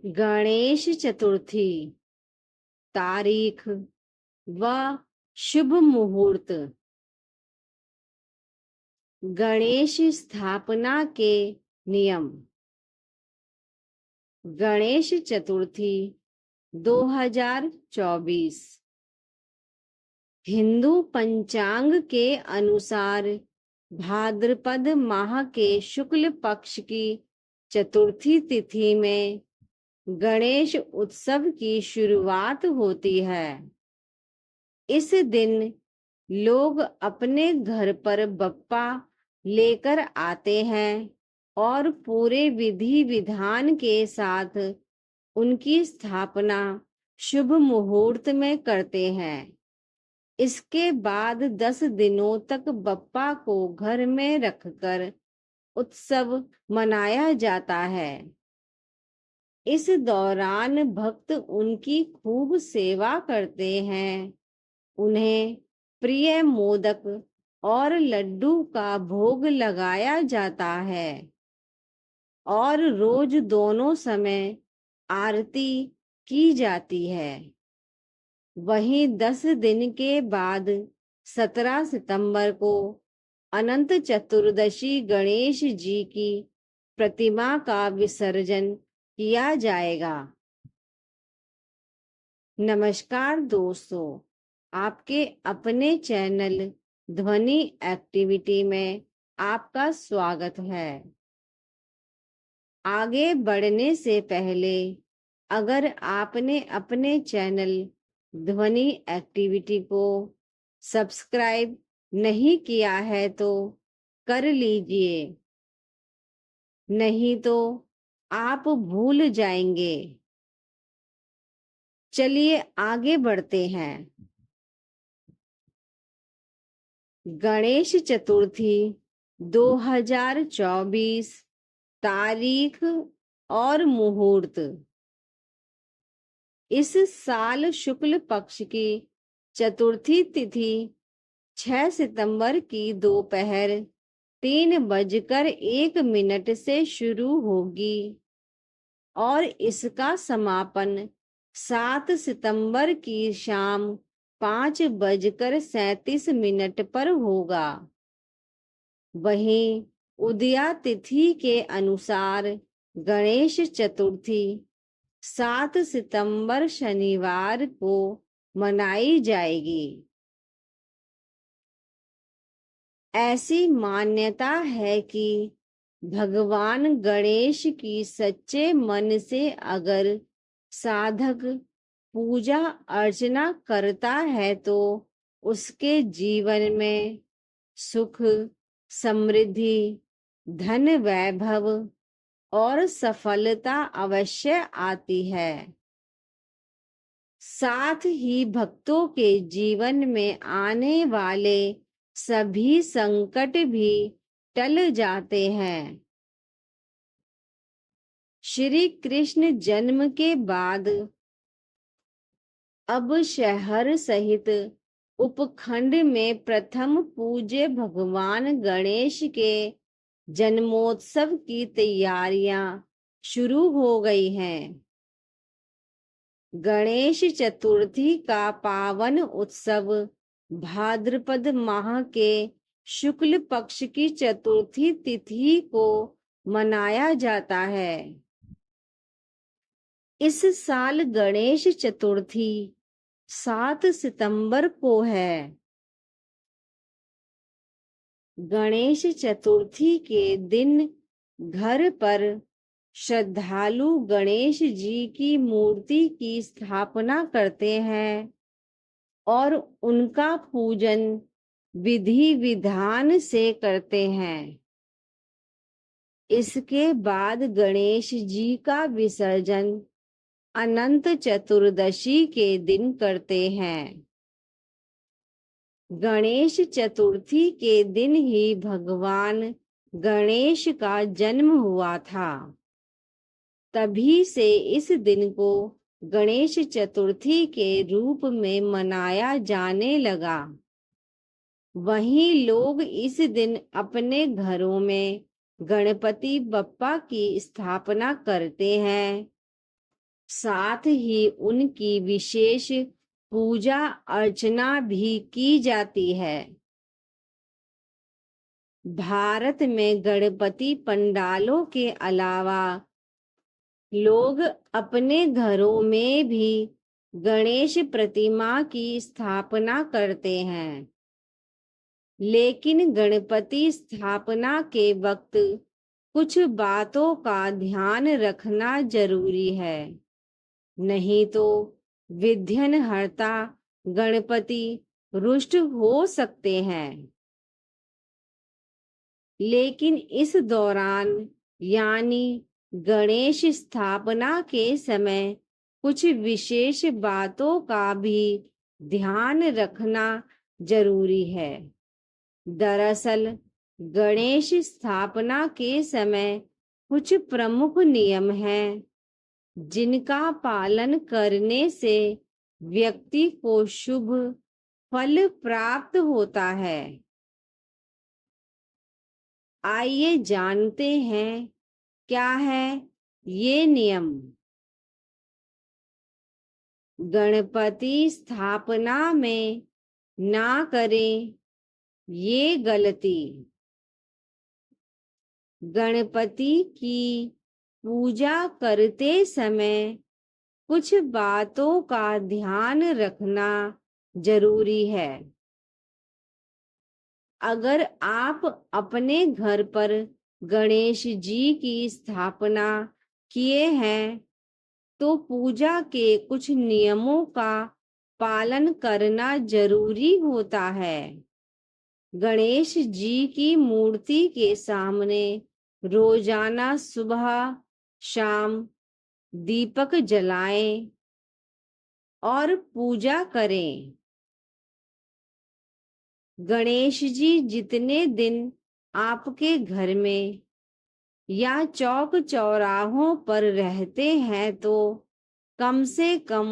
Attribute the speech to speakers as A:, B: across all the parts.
A: गणेश चतुर्थी तारीख व शुभ मुहूर्त। गणेश स्थापना के नियम। गणेश चतुर्थी 2024 हिंदू पंचांग के अनुसार भाद्रपद माह के शुक्ल पक्ष की चतुर्थी तिथि में गणेश उत्सव की शुरुआत होती है। इस दिन लोग अपने घर पर बप्पा लेकर आते हैं और पूरे विधि विधान के साथ उनकी स्थापना शुभ मुहूर्त में करते हैं। इसके बाद 10 दिनों तक बप्पा को घर में रखकर उत्सव मनाया जाता है। इस दौरान भक्त उनकी खूब सेवा करते हैं। उन्हें प्रिय मोदक और लड्डू का भोग लगाया जाता है और रोज दोनों समय आरती की जाती है। वहीं 10 दिन के बाद 17 सितंबर को अनंत चतुर्दशी गणेश जी की प्रतिमा का विसर्जन किया जाएगा। नमस्कार दोस्तों, आपके अपने चैनल ध्वनि एक्टिविटी में आपका स्वागत है। आगे बढ़ने से पहले अगर आपने अपने चैनल ध्वनि एक्टिविटी को सब्सक्राइब नहीं किया है तो कर लीजिए, नहीं तो आप भूल जाएंगे। चलिए आगे बढ़ते हैं। गणेश चतुर्थी 2024 तारीख और मुहूर्त। इस साल शुक्ल पक्ष की चतुर्थी तिथि 6 सितंबर की दोपहर 3:01 से शुरू होगी और इसका समापन 7 सितंबर की शाम 5:37 पर होगा। वहीं उदया तिथि के अनुसार गणेश चतुर्थी 7 सितंबर शनिवार को मनाई जाएगी। ऐसी मान्यता है कि भगवान गणेश की सच्चे मन से अगर साधक पूजा अर्चना करता है तो उसके जीवन में सुख, समृद्धि, धन वैभव और सफलता अवश्य आती है। साथ ही भक्तों के जीवन में आने वाले सभी संकट भी टल जाते हैं। श्री कृष्ण जन्म के बाद अब शहर सहित उपखंड में प्रथम पूज्य भगवान गणेश के जन्मोत्सव की तैयारियां शुरू हो गई हैं। गणेश चतुर्थी का पावन उत्सव भाद्रपद माह के शुक्ल पक्ष की चतुर्थी तिथि को मनाया जाता है। इस साल गणेश चतुर्थी 7 सितंबर को है। गणेश चतुर्थी के दिन घर पर श्रद्धालु गणेश जी की मूर्ति की स्थापना करते हैं और उनका पूजन विधि विधान से करते हैं। इसके बाद गणेश जी का विसर्जन अनंत चतुर्दशी के दिन करते हैं। गणेश चतुर्थी के दिन ही भगवान गणेश का जन्म हुआ था। तभी से इस दिन को गणेश चतुर्थी के रूप में मनाया जाने लगा। वहीं लोग इस दिन अपने घरों में गणपति बप्पा की स्थापना करते हैं साथ ही उनकी विशेष पूजा अर्चना भी की जाती है। भारत में गणपति पंडालों के अलावा लोग अपने घरों में भी गणेश प्रतिमा की स्थापना करते हैं, लेकिन गणपति स्थापना के वक्त कुछ बातों का ध्यान रखना जरूरी है, नहीं तो विघ्नहर्ता गणपति रुष्ट हो सकते हैं। लेकिन इस दौरान यानी गणेश स्थापना के समय कुछ विशेष बातों का भी ध्यान रखना जरूरी है। दरअसल गणेश स्थापना के समय कुछ प्रमुख नियम हैं, जिनका पालन करने से व्यक्ति को शुभ फल प्राप्त होता है। आइए जानते हैं क्या है ये नियम। गणपति स्थापना में ना करें ये गलती। गणपति की पूजा करते समय कुछ बातों का ध्यान रखना जरूरी है। अगर आप अपने घर पर गणेश जी की स्थापना किए हैं तो पूजा के कुछ नियमों का पालन करना जरूरी होता है। गणेश जी की मूर्ति के सामने रोजाना सुबह शाम दीपक जलाएं और पूजा करें। गणेश जी जितने दिन आपके घर में या चौक चौराहों पर रहते हैं तो कम से कम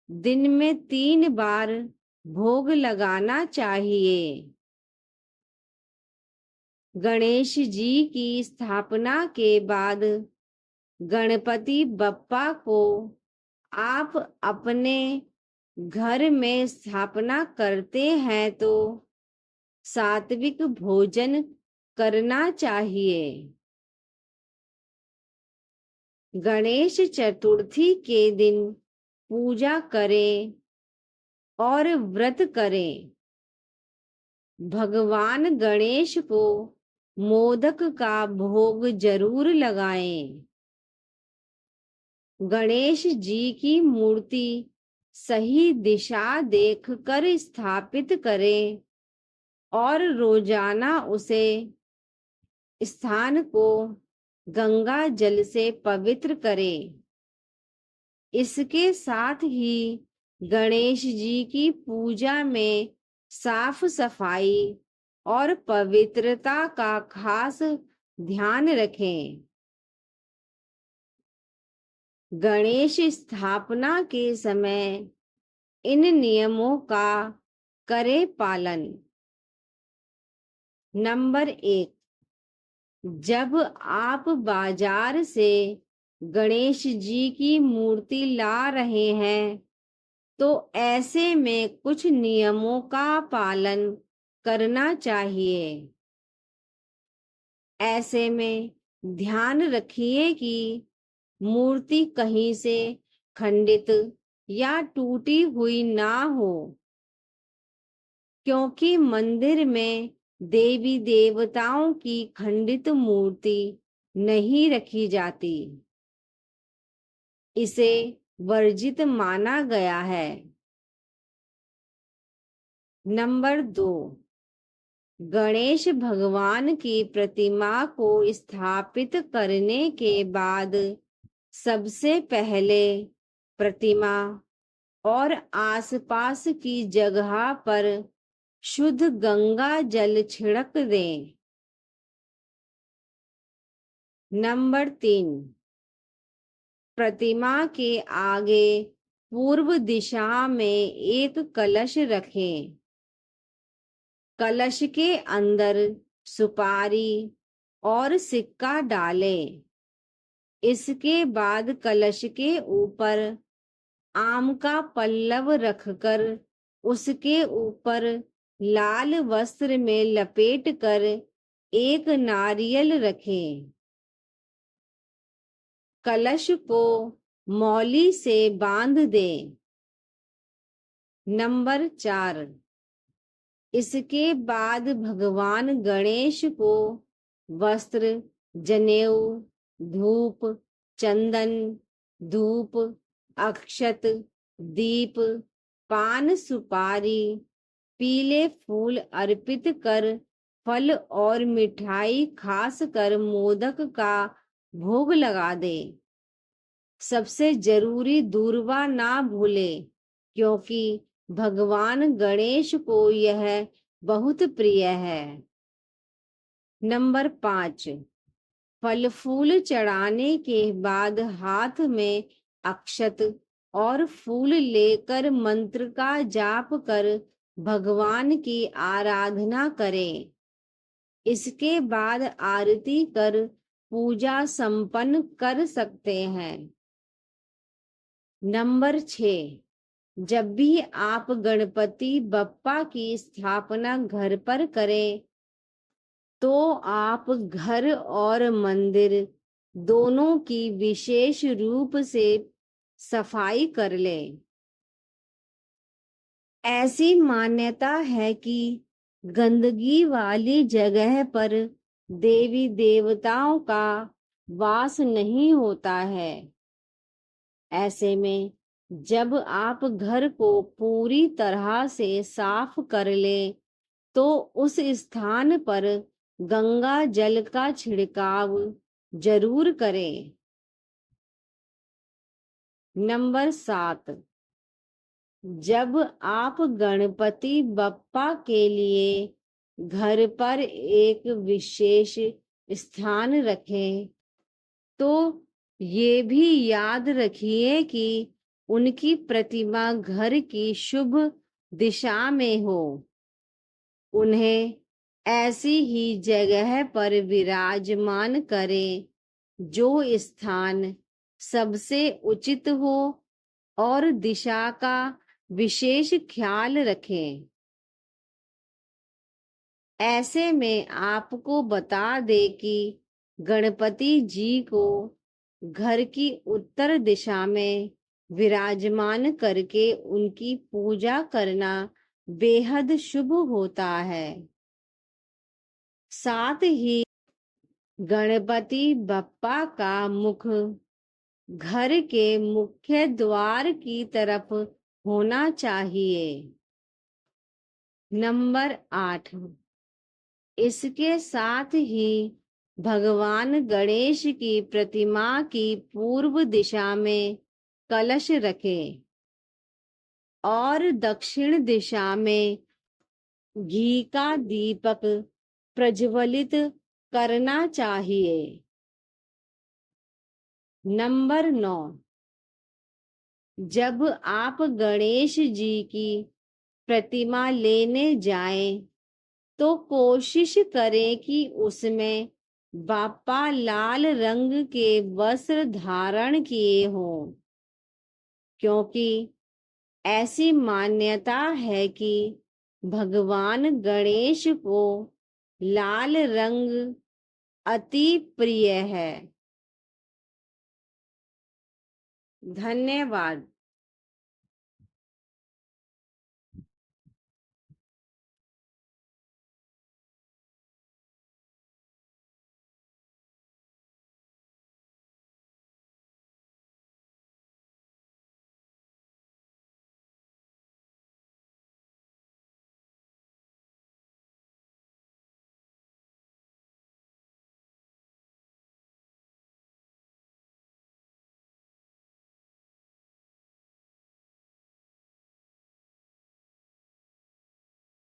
A: दिन में 3 बार भोग लगाना चाहिए। गणेश जी की स्थापना के बाद गणपति बप्पा को आप अपने घर में स्थापना करते हैं तो सात्विक भोजन करना चाहिए। गणेश चतुर्थी के दिन पूजा करें और व्रत करें। भगवान गणेश को मोदक का भोग जरूर लगाएं। गणेश जी की मूर्ति सही दिशा देखकर स्थापित करें और रोजाना उसे स्थान को गंगा जल से पवित्र करें। इसके साथ ही गणेश जी की पूजा में साफ सफाई और पवित्रता का खास ध्यान रखें। गणेश स्थापना के समय इन नियमों का करें पालन। नंबर 1, जब आप बाजार से गणेश जी की मूर्ति ला रहे हैं तो ऐसे में कुछ नियमों का पालन करना चाहिए। ऐसे में ध्यान रखिए कि मूर्ति कहीं से खंडित या टूटी हुई ना हो, क्योंकि मंदिर में देवी देवताओं की खंडित मूर्ति नहीं रखी जाती। इसे वर्जित माना गया है। नंबर 2, गणेश भगवान की प्रतिमा को स्थापित करने के बाद सबसे पहले प्रतिमा और आसपास की जगह पर शुद्ध गंगा जल छिड़क दें। नंबर 3, प्रतिमा के आगे पूर्व दिशा में एक कलश रखें। कलश के अंदर सुपारी और सिक्का डालें इसके बाद कलश के ऊपर आम का पल्लव रखकर उसके ऊपर लाल वस्त्र में लपेटकर एक नारियल रखें। कलश को मौली से बांध दें। नंबर 4, इसके बाद भगवान गणेश को वस्त्र, जनेऊ, धूप, चंदन, धूप, अक्षत, दीप, पान सुपारी, पीले फूल अर्पित कर फल और मिठाई खास कर मोदक का भोग लगा दे। सबसे जरूरी दूर्वा ना भूले, क्योंकि भगवान गणेश को यह बहुत प्रिय है। नंबर 5, फल फूल चढ़ाने के बाद हाथ में अक्षत और फूल लेकर मंत्र का जाप कर भगवान की आराधना करें। इसके बाद आरती कर पूजा संपन्न कर सकते हैं। नंबर 6, जब भी आप गणपति बप्पा की स्थापना घर पर करें तो आप घर और मंदिर दोनों की विशेष रूप से सफाई कर लें। ऐसी मान्यता है कि गंदगी वाली जगह पर देवी देवताओं का वास नहीं होता है। ऐसे में जब आप घर को पूरी तरह से साफ कर लें तो उस स्थान पर गंगा जल का छिड़काव जरूर करें। नंबर 7, जब आप गणपति बप्पा के लिए घर पर एक विशेष स्थान रखें तो ये भी याद रखिए कि उनकी प्रतिमा घर की शुभ दिशा में हो। उन्हें ऐसी ही जगह पर विराजमान करें जो स्थान सबसे उचित हो और दिशा का विशेष ख्याल रखें। ऐसे में आपको बता दे कि गणपति जी को घर की उत्तर दिशा में विराजमान करके उनकी पूजा करना बेहद शुभ होता है। साथ ही गणपति बप्पा का मुख घर के मुख्य द्वार की तरफ होना चाहिए। नंबर 8, इसके साथ ही भगवान गणेश की प्रतिमा की पूर्व दिशा में कलश रखें और दक्षिण दिशा में घी का दीपक प्रज्वलित करना चाहिए। नंबर 9, जब आप गणेश जी की प्रतिमा लेने जाएं तो कोशिश करें कि उसमें बाप्पा लाल रंग के वस्त्र धारण किए हों, क्योंकि ऐसी मान्यता है कि भगवान गणेश को लाल रंग अति प्रिय है। धन्यवाद।